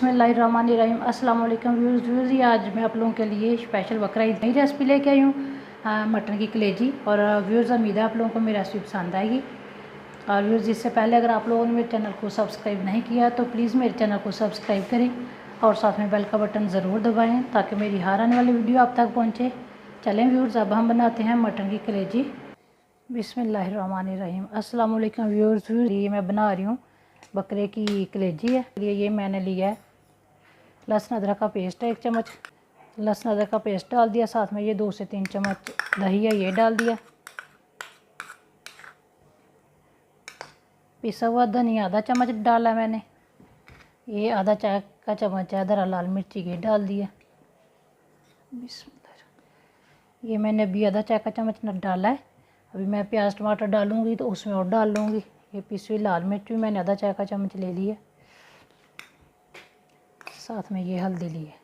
बिस्मिल्लाहिर्रहमानिर्रहीम। अस्सलाम वालेकुम व्यूअर्स। ये आज मैं आप लोगों के लिए स्पेशल बकरा ईद नई रेसिपी लेके आई हूँ, मटन की कलेजी। और व्यूअर्स, उम्मीद है आप लोगों को मेरी रेसिपी पसंद आएगी। और व्यूअर्स, इससे पहले अगर आप लोगों ने मेरे चैनल को सब्सक्राइब नहीं किया तो प्लीज़ मेरे चैनल को सब्सक्राइब करें और साथ में बेल का बटन ज़रूर दबाएँ ताकि मेरी हर आने वाली वीडियो आप तक पहुँचे। चलें व्यूअर्स, अब हम बनाते हैं मटन की कलेजी। बिस्मिल्लाहिर्रहमानिर्रहीम। अस्सलाम वालेकुम व्यूअर्स। ये मैं बना रही हूँ बकरे की कलेजी है। ये मैंने लिया है लहसुन अदरक का पेस्ट है 1 चम्मच। लहसुन अदरक का पेस्ट डाल दिया। साथ में ये 2 से 3 चम्मच दही है, ये डाल दिया। पिसा हुआ धनिया आधा चम्मच डाला मैंने। ये आधा चाय का चम्मच है दरा लाल मिर्ची, ये डाल दिया। बिस्मिल्लाह। ये मैंने अभी आधा चाय का चम्मच न डाला है। अभी मैं प्याज टमाटर डालूंगी तो उसमें और डाल लूँगी। ये पिसी हुई लाल मिर्च भी मैंने आधा चाय का चम्मच ले लिया। साथ में ये हल्दी ली है।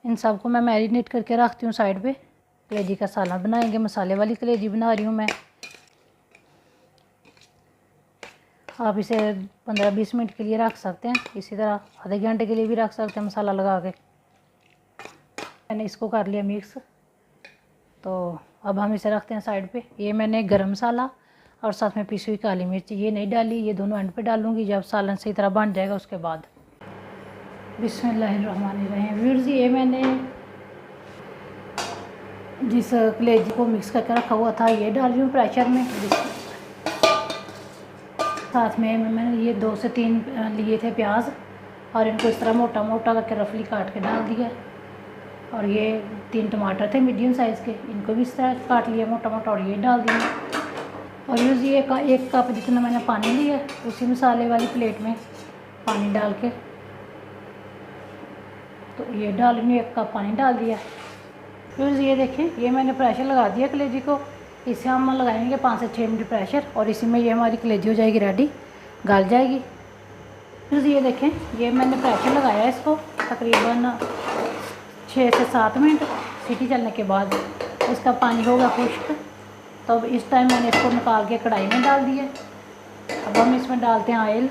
इन सब को मैं मैरिनेट करके रखती हूँ साइड पे। कलेजी का सालन बनाएंगे, मसाले वाली कलेजी बना रही हूँ मैं। आप इसे 15-20 मिनट के लिए रख सकते हैं, इसी तरह आधे घंटे के लिए भी रख सकते हैं मसाला लगा के। मैंने इसको कर लिया मिक्स, तो अब हम इसे रखते हैं साइड पे। ये मैंने गरम मसाला और साथ में पिसी हुई काली मिर्च ये नहीं डाली, ये दोनों एंड पे डालूंगी जब सालन सही तरह बन जाएगा उसके बाद। बिस्मिल्लाहिर्रहमानिर्रहीम। व्यूअर्स, ये मैंने जिस कलेजी को मिक्स करके रखा हुआ था ये डाल रही हूँ प्रेशर में। साथ में मैंने ये 2 से 3 लिए थे प्याज और इनको इस तरह मोटा मोटा करके रफली काट के डाल दिया। और ये 3 टमाटर थे मीडियम साइज़ के, इनको भी इस तरह काट लिया मोटा मोटा और ये डाल दिया। और व्यूअर्स, ये 1 कप जितना मैंने पानी लिया उसी मसाले वाली प्लेट में पानी डाल के तो ये डाल रही हूँ। 1 कप पानी डाल दिया। व्यूअर्स, ये देखें, ये मैंने प्रेशर लगा दिया कलेजी को। इसे हम लगाएंगे 5 से 6 मिनट प्रेशर और इसी में ये हमारी कलेजी हो जाएगी रेडी, गल जाएगी। व्यूअर्स, ये देखें, ये मैंने प्रेशर लगाया इसको तकरीबन 6 से 7 मिनट। सीटी चलने के बाद इसका पानी होगा खुश्क। तो अब इस टाइम मैंने इसको निकाल के कढ़ाई में डाल दिया। अब हम इसमें डालते हैं ऑयल।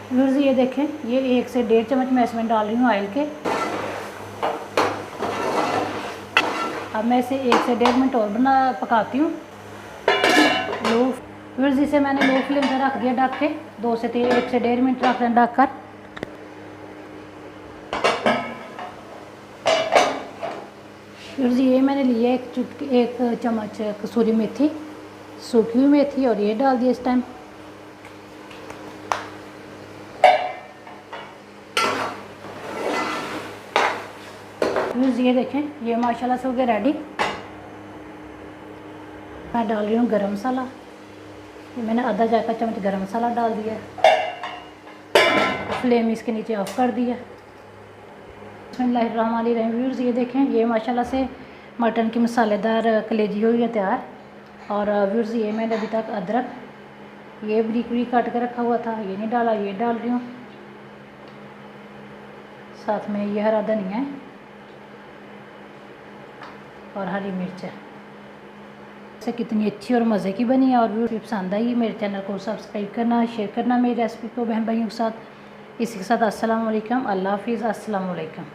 व्यूअर्स, ये देखें, ये 1 से 1.5 चम्मच मैं इसमें डाल रही हूँ ऑयल के। अब मैं इसे 1 से 1.5 मिनट और पकाती हूँ लो। व्यूअर्स, इसे मैंने लो फ्लेम पे रख दिया ढक के। 1 से 1.5 मिनट रख दें ढक कर। व्यूअर्स, ये मैंने लिया 1 चम्मच कसूरी मेथी, सूखी हुई मेथी, और ये डाल दिया इस टाइम। व्यूअर्स, ये देखें, ये माशाल्लाह से हो गया रेडी। मैं डाल रही हूँ गरम मसाला। ये मैंने आधा चाय का चम्मच गरम मसाला डाल दिया। फ्लेम इसके नीचे ऑफ कर दिया। बिस्मिल्लाहिर्रहमानिर्रहीम। व्यूअर्स, ये देखें, ये माशाल्लाह से मटन की मसालेदार कलेजी हुई है तैयार। और व्यूअर्स, ये मैंने अभी तक अदरक ये बारीक बारीक काट के रखा हुआ था, ये नहीं डाला, ये डाल रही हूँ। साथ में ये हरा धनिया है और हरी मिर्च है। से कितनी अच्छी और मज़े की बनी है। और वीडियो पसंद आई मेरे चैनल को सब्सक्राइब करना, शेयर करना मेरी रेसिपी को बहन भाइयों के साथ। इसी के साथ अस्सलाम वालेकुम, अल्लाह हाफिज़, अस्सलाम वालेकुम।